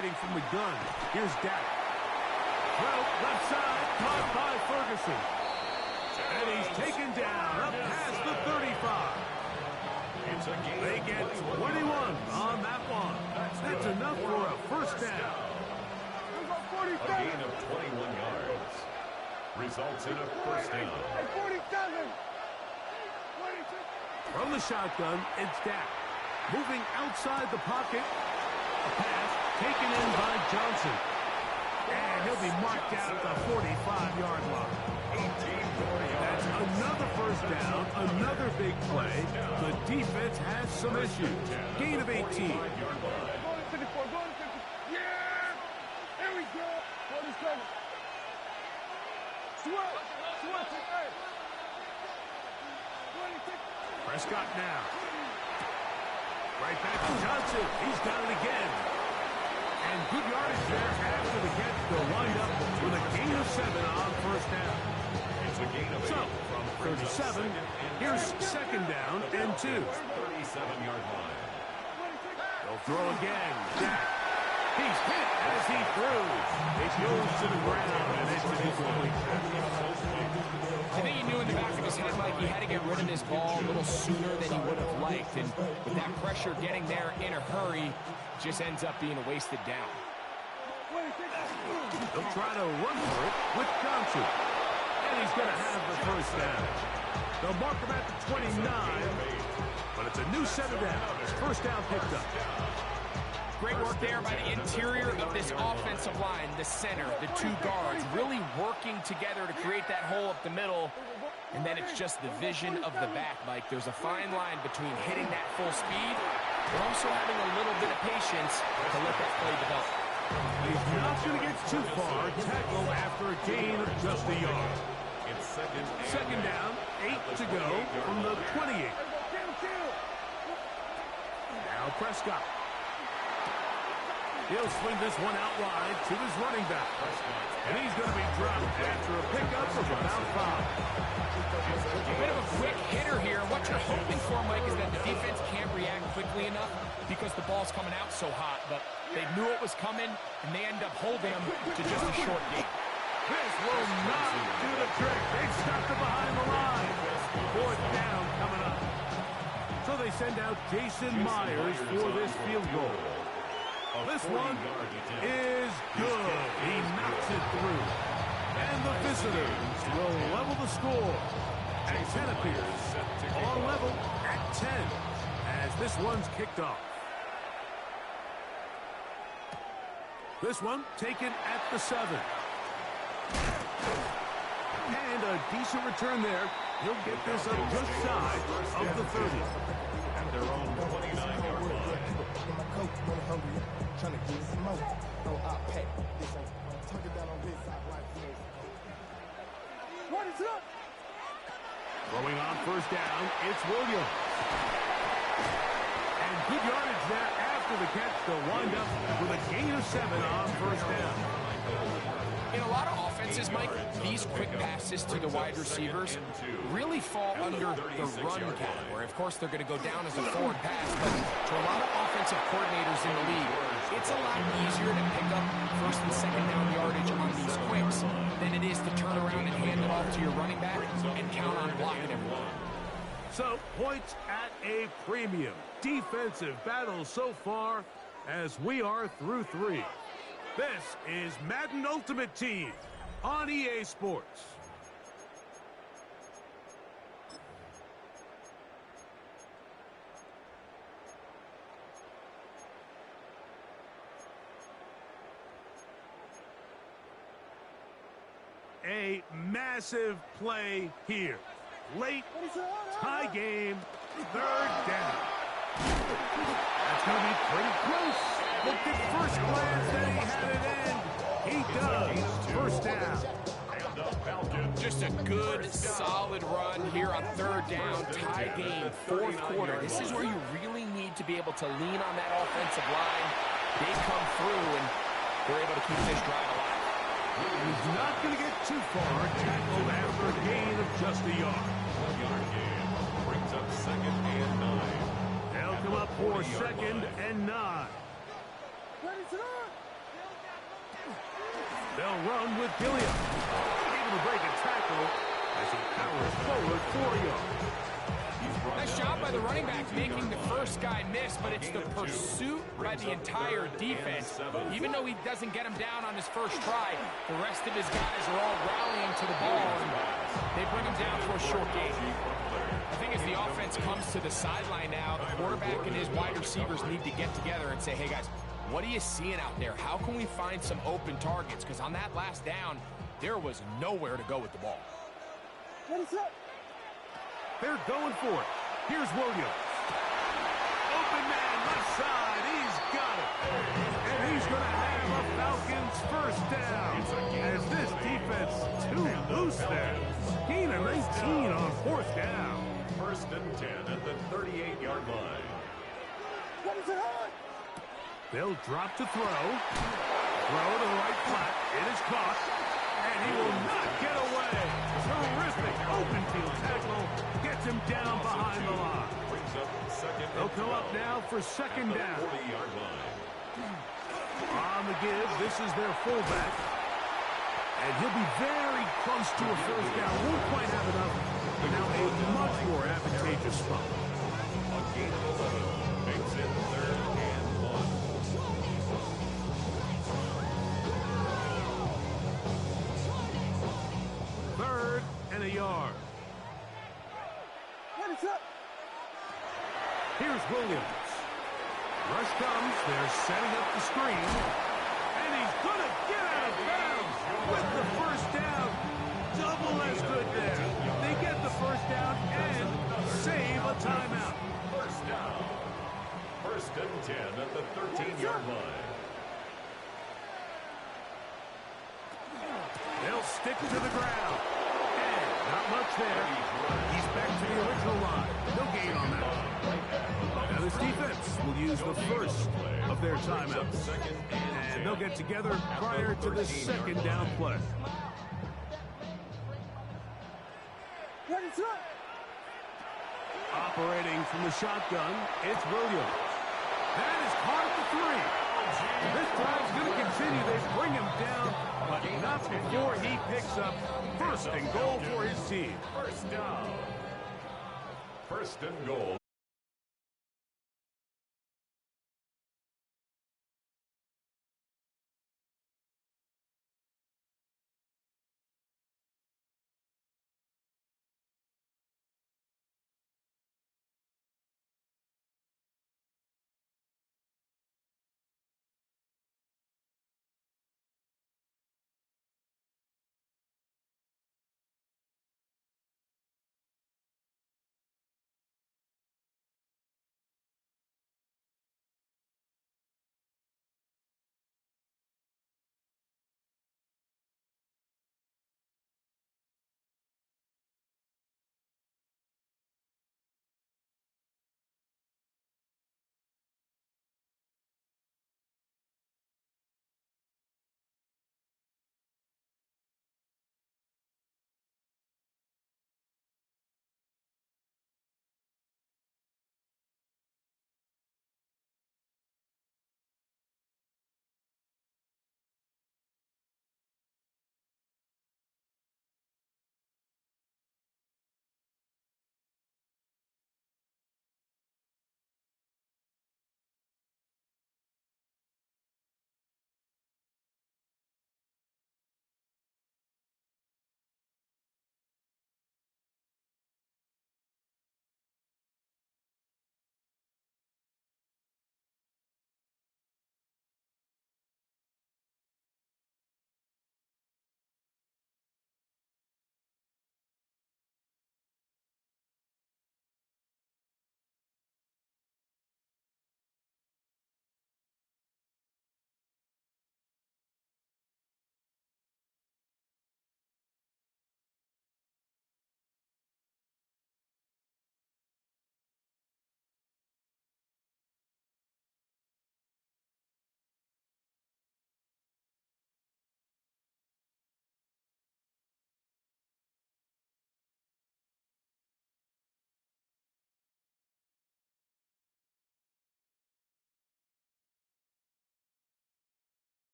operating from the gun. Here's Dak. Well, left side, caught by Ferguson. And he's taken down up past the 35. They get 21 on that one. That's enough for a first down. A gain of 21 yards. Results in a first down. 47. From the shotgun, it's Dak. Moving outside the pocket. A pass taken in by Johnson. And he'll be marked out at the 45-yard line. That's another first down, another big play. The defense has some issues. Gain of 18. Go to 54, go to 50. Yeah! There we go. 47. Switch. Hey. 26. Prescott now. Right back to Johnson. He's got it again. And good yardage there after the catch. They'll wind up with a gain of 7 on first down. It's a gain of 8 from 37. Here's second down and 2. 37-yard line. They'll throw again. Dak. He's hit as he throws. It goes to the ground, and it's an incomplete pass. I think he knew in the back of his head, Mike, he had to get rid of this ball a little sooner than he would have liked. And with that pressure getting there in a hurry, just ends up being a wasted down. They'll try to run for it with Johnson. And he's going to have the first down. They'll mark him at the 29. But it's a new set of downs. First down picked up. Great work there by the interior of this offensive line, the center, the two guards, really working together to create that hole up the middle. And then it's just the vision of the back, Mike. There's a fine line between hitting that full speed, but also having a little bit of patience to let that play develop. He's not going to get too far. Tackle after a gain of just a yard. It's Second down, 8 to go from the 28. Now Prescott. He'll swing this one out wide to his running back. And he's going to be dropped after a pickup of about 5. A bit of a quick hitter here. What you're hoping for, Mike, is that the defense can't react quickly enough because the ball's coming out so hot. But they knew it was coming, and they end up holding him to just a short gain. This will not do the trick. They've stuck him behind the line. Fourth down coming up. So they send out Jason Myers for this field goal. This one is good. He knocks it through. And the visitors will level the score. And 10 appears on level at 10 as this one's kicked off. This one taken at the 7. And a decent return there. He'll get this up just shy of the 30. at their own 29-yard line. Trying to get some more. Oh, I'll pack this ain't tuck it down on this side right here. What is up? Throwing on first down, it's Williams. And good yardage there after the catch. They'll wind up with a gain of 7 on first down. In a lot of offenses, Mike, these quick passes to the wide receivers really fall under the run category. Of course, they're going to go down as a forward pass, but to a lot of offensive coordinators in the league, it's a lot easier to pick up first and second down yardage on these quicks than it is to turn around and hand it off to your running back and count on blocking everyone. So, points at a premium. Defensive battle so far as we are through 3. This is Madden Ultimate Team on EA Sports. A massive play here. Late, tie game, third down. That's going to be pretty close. Looked at first glance that he had it in. He does. First down. Just a good, solid run here on third down. Tie game, fourth quarter. This is where you really need to be able to lean on that offensive line. They come through, and they're able to keep this drive alive. He's not going to get too far. Tackled after a gain of just a yard. 1-yard gain brings up second and 9. They'll come up for second and 9. They'll run with Gilliam. Able to break a tackle as he powers forward 4 yards. Nice job by the running back making the first guy miss, but it's the pursuit by the entire defense. Even though he doesn't get him down on his first try, the rest of his guys are all rallying to the ball, and they bring him down for a short gain. I think as the offense comes to the sideline now, the quarterback and his wide receivers need to get together and say, hey guys, what are you seeing out there? How can we find some open targets? Because on that last down, there was nowhere to go with the ball. What is up? They're going for it. Here's Williams. Open man, left side. He's got it. And he's going to have a Falcons first down. As this defense too loose there. Gain of 19 on 4th down. 1st and 10 at the 38-yard line. What is it on? They'll drop to throw. Throw to the right flat. It is caught. And he will not get away. Terrific open field tackle. Gets him down behind the line. They'll come up now for 2nd down. 40-yard line. On the give, this is their fullback. And he'll be very close to a first down. Won't quite have enough, but now a much more advantageous spot. A gain of 11 makes it 3rd and 1. 3rd and a yard. What is up? Here's Williams. Rush comes. They're setting up the screen. And he's going to get out of bounds with the first down. Double as good there. They get the first down and save a timeout. First down. 1st and 10 at the 13-yard line. They'll stick to the ground. And not much there. He's back to the original line. No gain on that. Now this defense will use the first of their timeouts. And they'll get together prior to the 2nd down play. What is up? Operating from the shotgun, it's Williams. That is caught at the 3. This drive's going to continue. They bring him down, but not before he picks up 1st and goal for his team. First down. 1st and goal.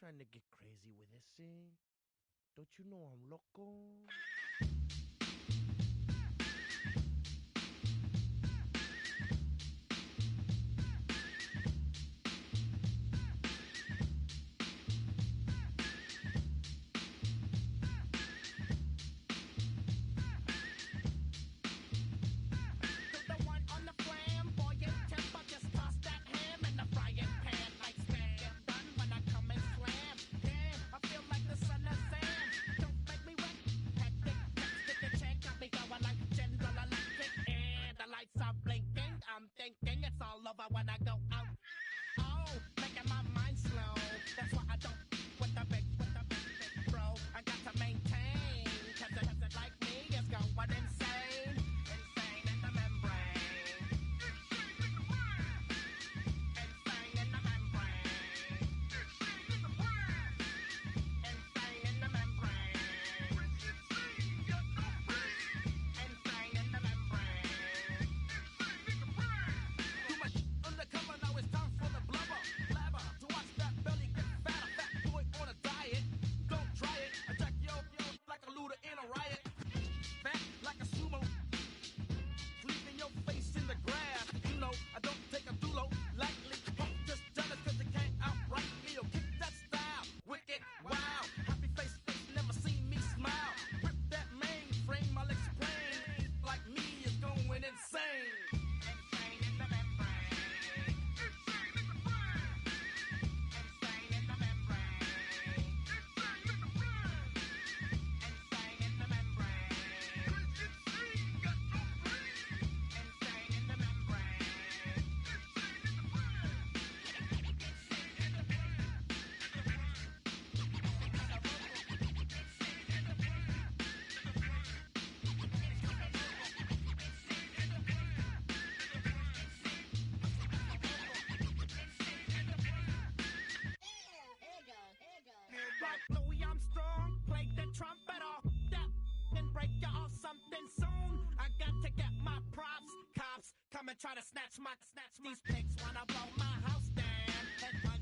trying to get crazy with this thing. Don't you know I'm loco? Thinking it's all over when I go out. Oh, making my mind slow. That's why I don't with the big bro. I got to maintain, cause it like me is going insane. Insane in the membrane. Insane in the membrane. Insane in the membrane. Insane in the membrane. Undercover, now it's time for the blubber. Blabber, to watch that belly get fatter. Fat boy on a diet. Don't try it. Attack yo like a looter in a riot. Fat like a sumo. Leaving your face in the grass. You know, I don't take a dulo lightly. Just jealous cause you can't outright me. Or kick that style. Wicked, wow. Happy face, never seen me smile. Rip that mainframe, I'll explain. Like me is going insane. Insane in the membrane. Like Louis Armstrong, play the trumpet off that and break you off something soon. I got to get my props. Cops come and try to snatch these pigs wanna blow my house down.